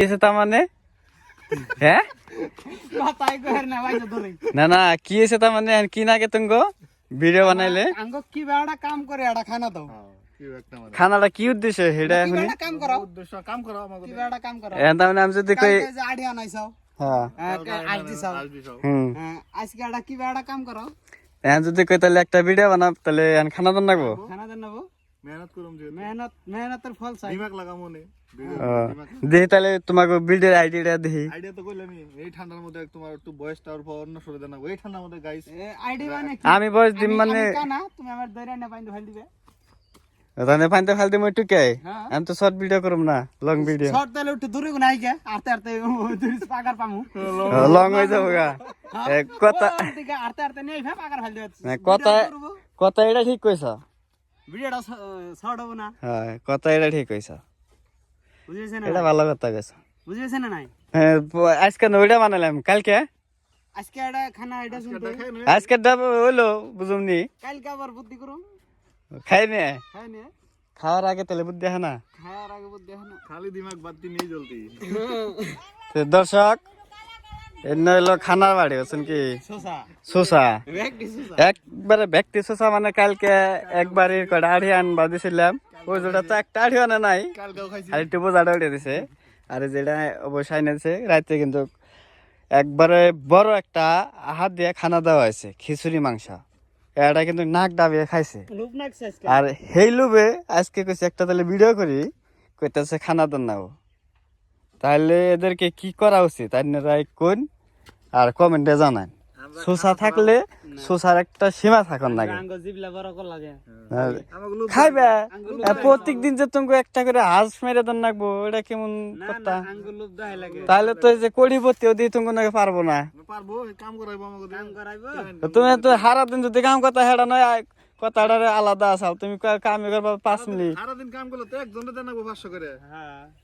কিছে তা মানে হ্যাঁ কথাই কইর না ভাই ধরে না না কি হয়েছে তা মানে কি নাগে তুঙ্গ ভিডিও বানাইলে আঙ্গ কি বেড়া কাম করে এটা খানা দাও খানাটা কি উদ্দেশ্য সেটা কি এখনই বেড়া কাম করো উদ্দেশ্য কাম করা আমাকে কি বেড়া কাম করো এখন তার মানে আমি যদি কই কালকে যে আড়ি আনাইছাও হ্যাঁ আজ দিছাও হুম আজকে এটা কি বেড়া কাম করো এখন যদি কই তাহলে একটা ভিডিও বানাব তাহলে এখন খানা দান লাগবো খানা দেন নেবো মেহনত করুম যে মেহনতের ফল চাই দিমাগ লাগামো নে দেখি তাহলে তোমাকে ভিডিওর আইডিয়াটা দেখি আইডিয়া তো কইলাম এই ঠান্ডার মধ্যে তোমার একটু বয়সটা আর অন্য সরে দেনা এই ঠান্ডার মধ্যে গাইস আইডি মানে কি আমি বয়স দিম মানে কানা তুমি আমার দইরা না বাইন্দে ফেল দিবে তাহলে ফাইনতে ফালতে মই টুকে হ্যাঁ। আমি তো শর্ট ভিডিও করব না লং ভিডিও শর্ট তাহলে একটু দূরে গুনাই গে আরতে আরতে দূরে পাগার পামু লং হয়ে যাবো গা কথা ঠিক আরতে আরতে নেই ভাই পাগার ফেল দিবে কথা কথা এটা ঠিক কইছ ভিডিওটা শর্ট হবে না হ্যাঁ কথা এটা ঠিক কইছ বুঝিয়েছে না এটা ভালো কথা কইছ বুঝিয়েছে না নাই হ্যাঁ আজকে নইটা বানালাম কালকে আজকে এটা খানা এটা শুনতে আজকে ডাব হইলো বুঝুমনি কালকে আবার বুদ্ধি করুম খাই নে খাই নে খাওয়ার আগে তাহলে বুদ্ধি হয় না খাওয়ার আগে বুদ্ধি হয় না খালি দিমাগ বাতি নেই জ্বলতি তো দর্শক এনে হইলো খানার বাড়ি হচ্ছেন কি শোষা শোষা ব্যক্তি শোষা একবারে ব্যক্তি শোষা মানে কালকে একবারই কটা আড়ি আনবা দিছিলাম ওই যেটা তো একটা আড়ি আনা নাই কালকেও খাইছি আর একটু বোঝাটা উঠে দিছে আর যেটা অবশ্যই এনেছে রাতে কিন্তু একবারে বড় একটা হাত দিয়ে খানা দেওয়া হয়েছে খিচুড়ি মাংস এটা কিন্তু নাক ডাবিয়ে খাইছে লোভ নাকছে আজকে আর সেই লোভে আজকে কইছে একটা তাহলে ভিডিও করি কইতেছে খানা দান নাও তাহলে এদেরকে কি করা উচিত আপনারা কোন আর কমেন্টে জানান শোষা থাকলে শোষার একটা সীমা থাকুন লাগে আঙ্গ জিবলা বড় কর লাগে আমাকে লোভ খাইবে প্রত্যেক দিন যে তুমি একটা করে হাঁস মেরে দেন রাখবো এটা কেমন না কথা না আঙ্গ লোভ দেখাই লাগে তাহলে তো এই যে কড়িপতিও দিয়ে তুমি নাকি পারবো না পারবো কাম করাইবো আমাকে কাম করাইবো তো তুমি তো সারা দিন যদি কাম কথা হেডা নয় কথাটা আলাদা আসাও তুমি কামে করবা 5 মিনিট সারাদিন কাম করলে তো একজনের দেন 500 করে হ্যাঁ